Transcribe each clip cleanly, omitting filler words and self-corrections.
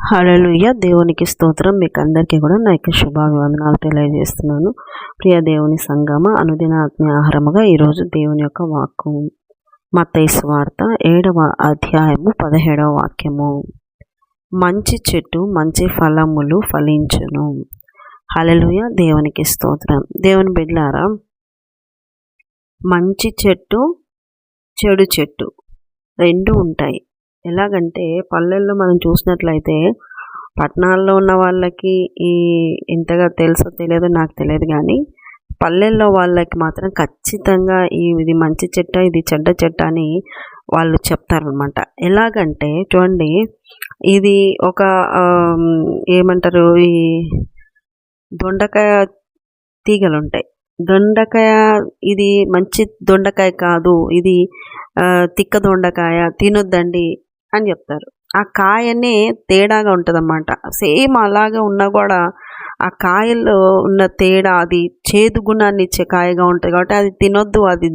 హల్లెలూయా. దేవునికి స్తోత్రం. మీకు అందరికీ కూడా నా యొక్క శుభాభివందనాలు తెలియజేస్తున్నాను. ప్రియ దేవుని సంగమ, అనుదిన ఆత్మీయ ఆహారముగా ఈరోజు దేవుని యొక్క వాక్కు మత్తయి సువార్త 7వ అధ్యాయము 17వ వాక్యము. మంచి చెట్టు మంచి ఫలములు ఫలించును. హల్లెలూయా. దేవునికి స్తోత్రం. దేవుని బిడ్డలారా, మంచి చెట్టు చెడు చెట్టు రెండు ఉంటాయి. ఎలాగంటే పల్లెల్లో మనం చూసినట్లయితే, పట్టణాల్లో ఉన్న వాళ్ళకి ఇంతగా తెలుసో తెలియదో నాకు తెలియదు, కానీ పల్లెల్లో వాళ్ళకి మాత్రం ఖచ్చితంగా ఇది మంచి చెట్ట, ఇది చెడ్డ చెట్ట అని వాళ్ళు చెప్తారనమాట. ఎలాగంటే చూడండి, ఇది ఒక ఏమంటారు, ఈ దొండకాయ తీగలు ఉంటాయి. దొండకాయ ఇది మంచి దొండకాయ కాదు, ఇది తిక్క దొండకాయ, తినొద్దండి అని చెప్తారు. ఆ కాయనే తేడాగా ఉంటుంది అన్నమాట. సేమ్ అలాగే ఉన్నా కూడా ఆ కాయల్లో ఉన్న తేడా, అది చేదు గుణాన్ని ఇచ్చే కాయగా ఉంటుంది కాబట్టి అది తినొద్దు, అది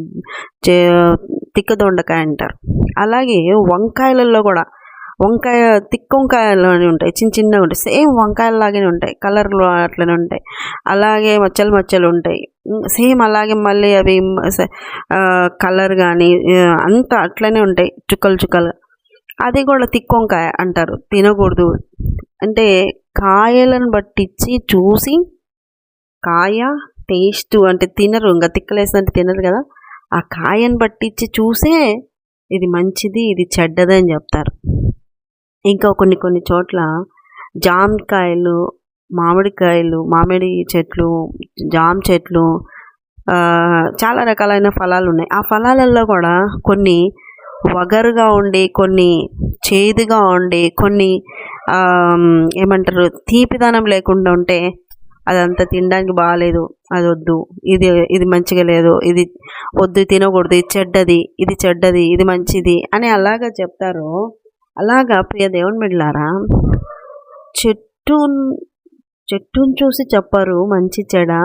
తిక్క దొండకాయ అంటారు. అలాగే వంకాయలలో కూడా తిక్క వంకాయలు అని ఉంటాయి, చిన్న చిన్నగా ఉంటాయి, సేమ్ వంకాయలాగానే ఉంటాయి, కలర్లు అట్లనే ఉంటాయి. అలాగే మచ్చలు ఉంటాయి, సేమ్ అలాగే మళ్ళీ అవి కలర్ కానీ అంతా అట్లనే ఉంటాయి, చుక్కలుగా. అది కూడా తిక్క వంకాయ అంటారు, తినకూడదు అంటే కాయలను బట్టించి చూసి, కాయ టేస్ట్ అంటే తినరు, ఇంకా తిక్కలేసినట్టు తినరు కదా, ఆ కాయను బట్టించి చూసే ఇది మంచిది ఇది చెడ్డది అని చెప్తారు. ఇంకా కొన్ని చోట్ల జామకాయలు, మామిడి చెట్లు, జామ చెట్లు, చాలా రకాలైన ఫలాలు ఉన్నాయి. ఆ ఫలాలలో కూడా కొన్ని వగరుగా ఉండి, కొన్ని చేదుగా ఉండి, కొన్ని ఏమంటారు తీపిదనం లేకుండా ఉంటే అదంతా తినడానికి బాగాలేదు, అది వద్దు, ఇది మంచిగా లేదు, ఇది వద్దు, తినకూడదు, ఇది చెడ్డది, ఇది మంచిది అని అలాగా చెప్తారు. అలాగా ప్రియ దేవుని బిడ్డలారా, చెట్టును చూసి చెప్పరు మంచి చెడు,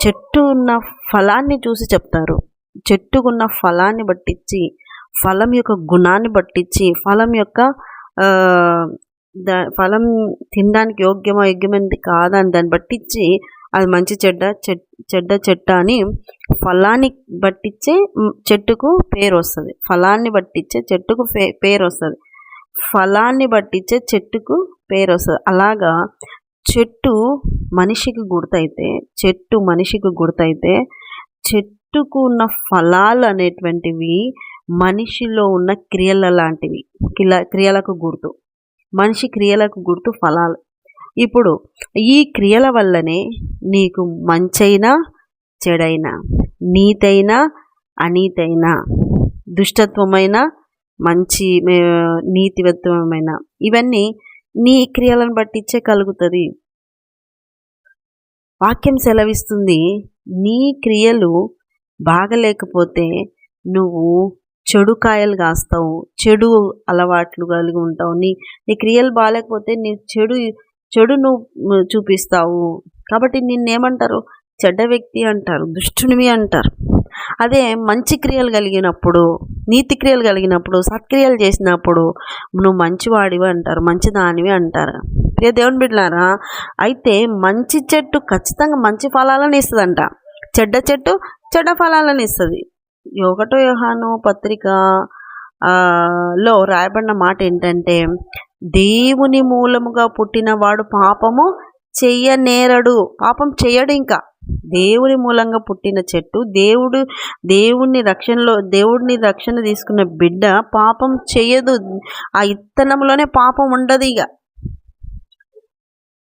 చెట్టు ఉన్న ఫలాన్ని చూసి చెప్తారు. చెట్టుకున్న ఫలాన్ని బట్టించి, ఫలం యొక్క గుణాన్ని బట్టించి, ఫలం తినడానికి యోగ్యమైనది కాదని దాన్ని బట్టించి అది మంచి చెడ్డ చెట్ట అని ఫలాన్ని బట్టించే చెట్టుకు పేరు వస్తుంది. ఫలాన్ని బట్టించే చెట్టుకు పేరు వస్తుంది. ఫలాన్ని బట్టించే చెట్టుకు పేరు వస్తుంది. అలాగా చెట్టు మనిషికి గుర్తయితే, చెట్టుకు ఉన్న ఫలాలు అనేటువంటివి మనిషిలో ఉన్న క్రియల లాంటివి, క్రియలకు గుర్తు. మనిషి క్రియలకు గుర్తు ఫలాలు. ఇప్పుడు ఈ క్రియల వల్లనే నీకు మంచైనా చెడైనా, నీతైనా అనీతైనా, దుష్టత్వమైన మంచి నీతివత్వమైన, ఇవన్నీ నీ క్రియలను బట్టించే కలుగుతుంది. వాక్యం సెలవిస్తుంది, నీ క్రియలు బాగలేకపోతే నువ్వు చెడు కాయలు కాస్తావు, చెడు అలవాట్లు కలిగి ఉంటావు. నీ క్రియలు బాగాలేకపోతే నీ చెడు నువ్వు చూపిస్తావు. కాబట్టి నిన్నేమంటారు? చెడ్డ వ్యక్తి అంటారు, దుష్టునివి అంటారు. అదే మంచి క్రియలు కలిగినప్పుడు, నీతి క్రియలు కలిగినప్పుడు, సత్క్రియలు చేసినప్పుడు నువ్వు మంచివాడివి అంటారు, మంచిదానివి అంటారు. ప్రియ దేవుని బిడ్డలారా, అయితే మంచి చెట్టు ఖచ్చితంగా మంచి ఫలాలను ఇస్తుందంట, చెడ్డ చెట్టు చెడ్డ ఫలాలను ఇస్తుంది. 1 యోహాను పత్రిక లో రాయబడిన మాట ఏంటంటే, దేవుని మూలముగా పుట్టిన వాడు పాపము చెయ్యనేరడు. పాపం చెయ్యడు. ఇంకా దేవుని మూలంగా పుట్టిన చెట్టు, దేవుని రక్షణ తీసుకున్న బిడ్డ పాపం చెయ్యదు. ఆ ఇత్తనంలోనే పాపం ఉండదు. ఇక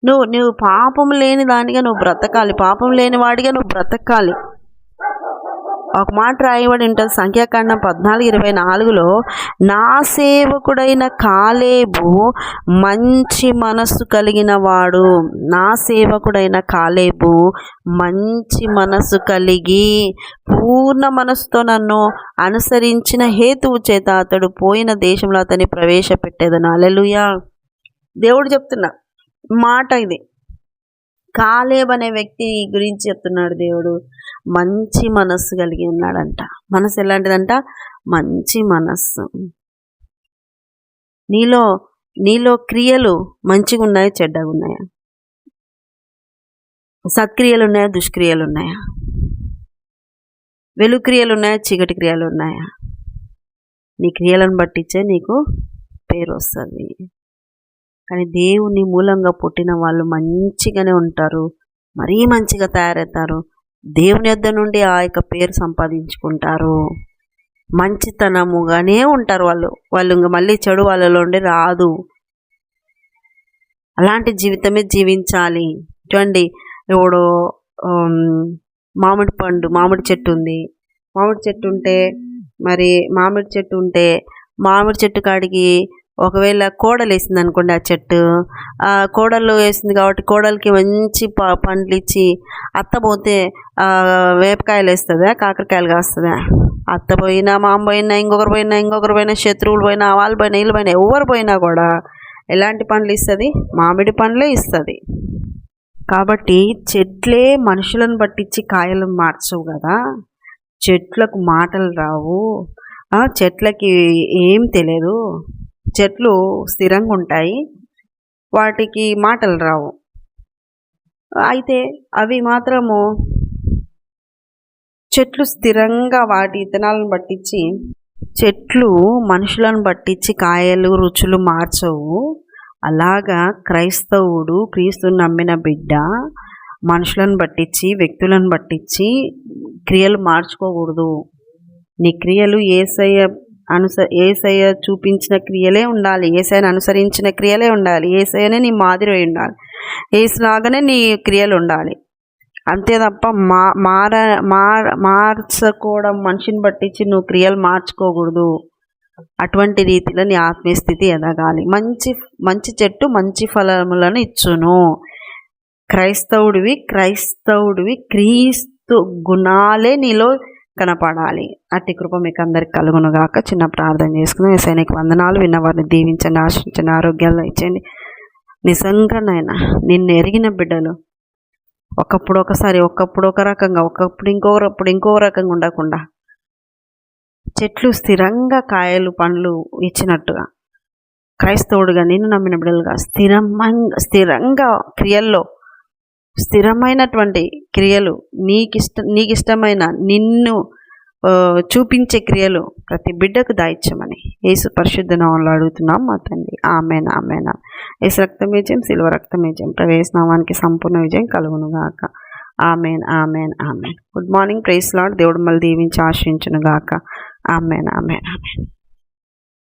నువ్వు పాపం లేని దానిగా నువ్వు బ్రతకాలి, పాపం లేని వాడిగా నువ్వు బ్రతకాలి. ఒక మాట రాయబడి ఉంటుంది, సంఖ్యాకాండం 14:24లో, నా సేవకుడైన కాలేబు మంచి మనస్సు కలిగిన వాడు. నా సేవకుడైన కాలేబు మంచి మనస్సు కలిగి పూర్ణ మనస్సుతో నన్ను అనుసరించిన హేతువు చేత అతడు పోయిన దేశంలో అతన్ని ప్రవేశపెట్టేదను. హల్లెలూయా. దేవుడు చెప్తున్నా మాట ఇది. కాలేబ్ అనే వ్యక్తి గురించి చెప్తున్నాడు దేవుడు. మంచి మనస్సు కలిగి ఉన్నాడంట. మనసు ఎలాంటిదంట? మంచి మనస్సు. నీలో నీలో క్రియలు మంచిగా ఉన్నాయా, చెడ్డగా ఉన్నాయా? సత్క్రియలు ఉన్నాయా, దుష్క్రియలు ఉన్నాయా? వెలుగు క్రియలు ఉన్నాయా, చీకటి క్రియలు ఉన్నాయా? నీ క్రియలను బట్టించే నీకు పేరు వస్తుంది. కానీ దేవుని మూలంగా పుట్టిన వాళ్ళు మంచిగానే ఉంటారు, మరీ మంచిగా తయారవుతారు. దేవుని యొద్ద నుండి ఆ యొక్క పేరు సంపాదించుకుంటారు. మంచితనముగానే ఉంటారు వాళ్ళు ఇంక మళ్ళీ చెడు వాళ్ళలో ఉండి రాదు. అలాంటి జీవితమే జీవించాలి. చూడండి, ఇప్పుడు మామిడి చెట్టు ఉంది. మామిడి చెట్టు కాడికి ఒకవేళ కోడలు వేసింది అనుకోండి, ఆ కోడలు వేసింది కాబట్టి కోడలికి మంచి పండ్లు ఇచ్చి అత్త పోతే వేపకాయలు వేస్తుందా, కాకరకాయలు కాస్తుందా? అత్త పోయినా, మామ పోయినా, ఇంకొకరు పోయినా, శత్రువులు పోయినా, వాళ్ళు పోయినా, వీళ్ళు పోయినా, ఎవరు పోయినా కూడా ఎలాంటి పండ్లు ఇస్తుంది? మామిడి పండ్లే ఇస్తుంది. కాబట్టి చెట్లే మనుషులను పట్టించి కాయలు మార్చవు కదా. చెట్లకు మాటలు రావు, చెట్లకి ఏం తెలియదు. చెట్లు స్థిరంగా ఉంటాయి, వాటికి మాటలు రావు. అయితే అవి మాత్రము చెట్లు స్థిరంగా వాటి విత్తనాలను పట్టించి, చెట్లు మనుషులను పట్టించి కాయలు రుచులు మార్చవు. అలాగా క్రైస్తవుడు, క్రీస్తుని నమ్మిన బిడ్డ మనుషులను పట్టించి, వ్యక్తులను పట్టించి క్రియలు మార్చుకోకూడదు. నీ క్రియలు ఏసయ్య చూపించిన క్రియలే ఉండాలి, ఏసయ్యను అనుసరించిన క్రియలే ఉండాలి, ఏసయ్యనే నీ మాదిరి ఉండాలి, ఏసులాగానే నీ క్రియలు ఉండాలి. అంతే తప్ప మార్చుకోవడం, మనిషిని పట్టించి నువ్వు క్రియలు మార్చుకోకూడదు. అటువంటి రీతిలో నీ ఆత్మీయ స్థితి ఎదగాలి. మంచి చెట్టు మంచి ఫలములను ఇచ్చును. క్రైస్తవుడివి క్రీస్తు గుణాలే నీలో కనపడాలి. అట్టి కృప మీకు అందరికి కలుగునుగాక. చిన్న ప్రార్థన చేసుకుని, యేసయ్యకు వందనాలు. విన్నవారిని దీవించండి, ఆశించండి, ఆరోగ్యాలు ఇచ్చండి. నిజంగానైనా నిన్ను ఎరిగిన బిడ్డలు ఒకప్పుడు ఒక రకంగా, ఒకప్పుడు ఇంకో రకంగా ఉండకుండా చెట్లు స్థిరంగా కాయలు పండ్లు ఇచ్చినట్టుగా క్రైస్తవుడుగా నిన్ను నమ్మిన బిడ్డలుగా స్థిరంగా క్రియల్లో, స్థిరమైనటువంటి క్రియలు, నీకు ఇష్టమైన నిన్ను చూపించే క్రియలు ప్రతి బిడ్డకు దాయిచ్చమని యేసు పరిశుద్ధ నామములో అడుగుతున్నాం మా తండ్రి. ఆమేన్, ఆమేన్. యేసు రక్తం విజయం, సిలువ రక్తం విజయం, ప్రవేశ నామానికి సంపూర్ణ విజయం కలుగునుగాక. Amen, amen, amen. Good morning, praise Lord. దేవుడు మళ్ళీ దీవించి ఆశీర్వదించునుగాక. ఆమేన్, ఆమేన్, ఆమేన్.